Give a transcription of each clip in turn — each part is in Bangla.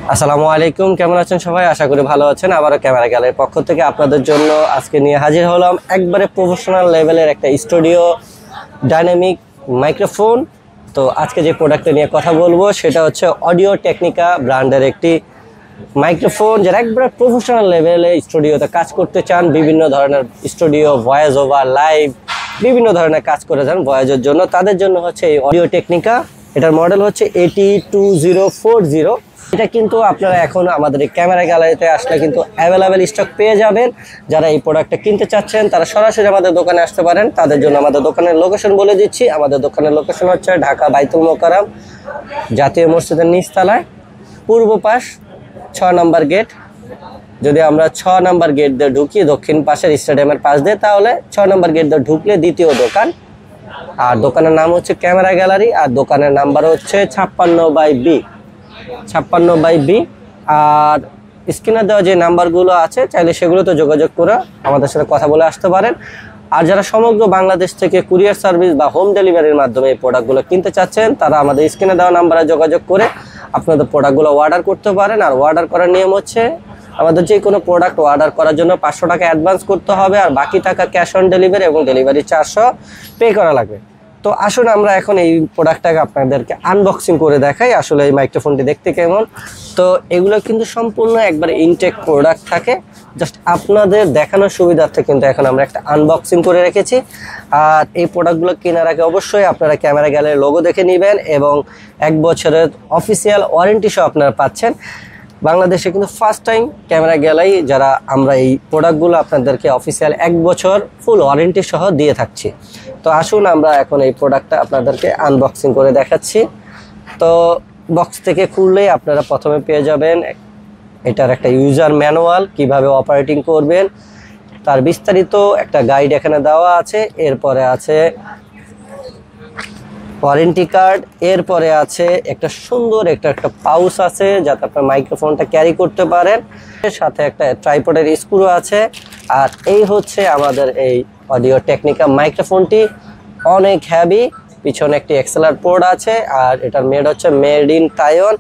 আসসালামু আলাইকুম, কেমন আছেন সবাই? আশা করি ভালো আছেন। আবারও ক্যামেরা গ্যালারির পক্ষ থেকে আপনাদের জন্য আজকে নিয়ে হাজির হলাম একবারে প্রফেশনাল লেভেলের একটা স্টুডিও ডাইনামিক মাইক্রোফোন। তো আজকে যে প্রোডাক্টটা নিয়ে কথা বলবো সেটা হচ্ছে অডিও টেকনিকা ব্র্যান্ডের একটি মাইক্রোফোন, যারা একবারে প্রফেশনাল লেভেলে স্টুডিওতে কাজ করতে চান, বিভিন্ন ধরনের স্টুডিও ভয়েস ওভার লাইভ বিভিন্ন ধরনের কাজ করে যান ভয়েসের জন্য, তাদের জন্য হচ্ছে এই অডিও টেকনিকা। এটার মডেল হচ্ছে AT2040। এটা কিন্তু আপনারা এখন আমাদের এই ক্যামেরা গ্যালারিতে আসলে কিন্তু অ্যাভেলেবেল স্টক পেয়ে যাবেন। যারা এই প্রোডাক্টটা কিনতে চাচ্ছেন তারা সরাসরি আমাদের দোকানে আসতে পারেন। তাদের জন্য আমাদের দোকানের লোকেশন বলে দিচ্ছি। আমাদের দোকানের লোকেশন হচ্ছে ঢাকা বাইতুল মোকাররম জাতীয় মসজিদের নিচতলায়, পূর্ব পাশ 6 নম্বর গেট। যদি আমরা 6 নম্বর গেট দিয়ে ঢুকি দক্ষিণ পাশের স্টেডিয়ামের পাশ দিয়ে, তাহলে 6 নম্বর গেট দিয়ে ঢুকলে দ্বিতীয় দোকান। আর দোকানের নাম হচ্ছে ক্যামেরা গ্যালারি, আর দোকানের নাম্বার হচ্ছে 56/B। আর স্ক্রিনে দেওয়া যে নাম্বারগুলো আছে চাইলে সেগুলোতে যোগাযোগ করে আমাদের সাথে কথা বলে আসতে পারেন। আর যারা সমগ্র বাংলাদেশ থেকে কুরিয়ার সার্ভিস বা হোম ডেলিভারির মাধ্যমে এই প্রোডাক্টগুলো কিনতে চাচ্ছেন, তারা আমাদের স্ক্রিনে দেওয়া নাম্বারে যোগাযোগ করে আপনাদের প্রোডাক্টগুলো অর্ডার করতে পারেন। আর অর্ডার করার নিয়ম হচ্ছে, আমাদের যে কোনো প্রোডাক্ট অর্ডার করার জন্য 500 টাকা অ্যাডভান্স করতে হবে, আর বাকি টাকা ক্যাশ অন ডেলিভারি এবং ডেলিভারি চার্জ পে করা লাগবে। তো আসুন আমরা এখন এই প্রোডাক্টটাকে আপনাদেরকে আনবক্সিং করে দেখাই, আসলে এই মাইক্রোফোনটি দেখতে কেমন। তো এগুলো কিন্তু সম্পূর্ণ একবার ইনটেক প্রোডাক্ট থাকে, জাস্ট আপনাদের দেখানোর সুবিধার্থে কিন্তু এখন আমরা একটা আনবক্সিং করে রেখেছি। আর এই প্রোডাক্টগুলো কেনার আগে অবশ্যই আপনারা ক্যামেরা গ্যালারির লোগো দেখে নেবেন এবং 1 বছরের অফিসিয়াল ওয়ারেন্টি সহ আপনারা পাচ্ছেন। বাংলাদেশে কিন্তু ফার্স্ট টাইম ক্যামেরা গ্যালারি যারা আমরা এই প্রোডাক্টগুলো আপনাদেরকে অফিসিয়াল 1 বছর ফুল ওয়ারেন্টি সহ দিয়ে থাকছি। তো আসুন আমরা এখন এই প্রোডাক্টটা আপনাদেরকে আনবক্সিং করে দেখাচ্ছি। তো বক্স থেকে খুললেই আপনারা প্রথমে পেয়ে যাবেন এটার একটা ইউজার ম্যানুয়াল, কিভাবে অপারেটিং করবেন তার বিস্তারিত একটা গাইড এখানে দেওয়া আছে। এরপরে আছে ওয়ারেন্টি কার্ড, এরপরে আছে একটা সুন্দর একটা পাউচ আছে যাতে আপনার মাইক্রোফোনটা ক্যারি করতে পারেন, এর সাথে একটা ট্রাইপডের স্ক্রু আছে। আর এই হচ্ছে আমাদের এই অডিও টেকনিকা মাইক্রোফোনটি, অনেক হ্যাভি। পিছনে একটি এক্সএলআর পোর্ট আছে, আর এটার মেড ইন তাইওয়ান।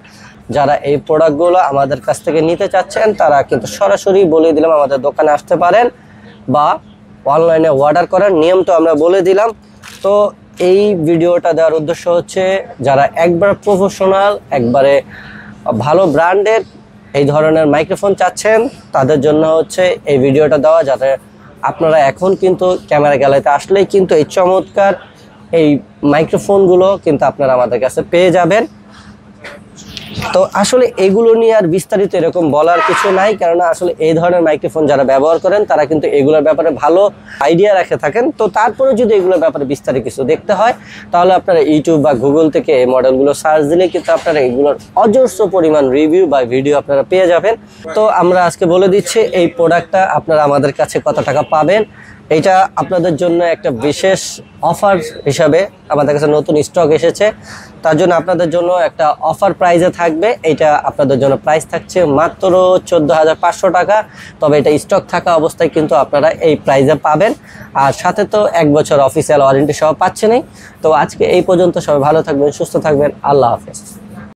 যারা এই প্রোডাক্টগুলো আমাদের কাছ থেকে নিতে চাচ্ছেন তারা কিন্তু সরাসরি বলে দিলাম আমাদের দোকানে আসতে পারেন বা অনলাইনে অর্ডার করার নিয়ম তো আমরা বলে দিলাম। তো এই ভিডিওটা দেওয়ার উদ্দেশ্য হচ্ছে, যারা একবার প্রফেশনাল একবারে ভালো ব্র্যান্ডের এই ধরনের মাইক্রোফোন চাচ্ছেন তাদের জন্য হচ্ছে এই ভিডিওটা দেওয়া, যাতে আপনারা এখন কিন্তু ক্যামেরা গ্যালারিতে আসলেই কিন্তু এই চমৎকার এই মাইক্রোফোনগুলো কিন্তু আপনারা আমাদের কাছে পেয়ে যাবেন। তো আসলে এগুলো নিয়ে আর বিস্তারিত এরকম বলার কিছু নাই, কেননা আসলে এই ধরনের মাইক্রোফোন যারা ব্যবহার করেন তারা কিন্তু এগুলোর ব্যাপারে ভালো আইডিয়া রেখে থাকেন। তো তারপরে যদি এগুলোর ব্যাপারে বিস্তারিত কিছু দেখতে হয় তাহলে আপনারা ইউটিউব বা গুগল থেকে এই মডেলগুলো সার্চ দিলে কিন্তু আপনারা এগুলোর অজস্র পরিমাণ রিভিউ বা ভিডিও আপনারা পেয়ে যাবেন। তো আমরা আজকে বলে দিচ্ছি এই প্রোডাক্টটা আপনারা আমাদের কাছে কত টাকা পাবেন। এটা আপনাদের জন্য একটা বিশেষ অফার হিসাবে আমাদের কাছে নতুন স্টক এসেছে, তার জন্য আপনাদের জন্য একটা অফার প্রাইসে থাকবে। এটা আপনাদের জন্য প্রাইস থাকছে মাত্র 14,500 টাকা। তবে এটা স্টক থাকা অবস্থায় কিন্তু আপনারা এই প্রাইসে পাবেন, আর সাথে তো 1 বছর অফিসিয়াল ওয়ারেন্টি সহ পাচ্ছেনই। তো আজকে এই পর্যন্ত, সবাই ভালো থাকবেন, সুস্থ থাকবেন, আল্লাহ হাফেজ।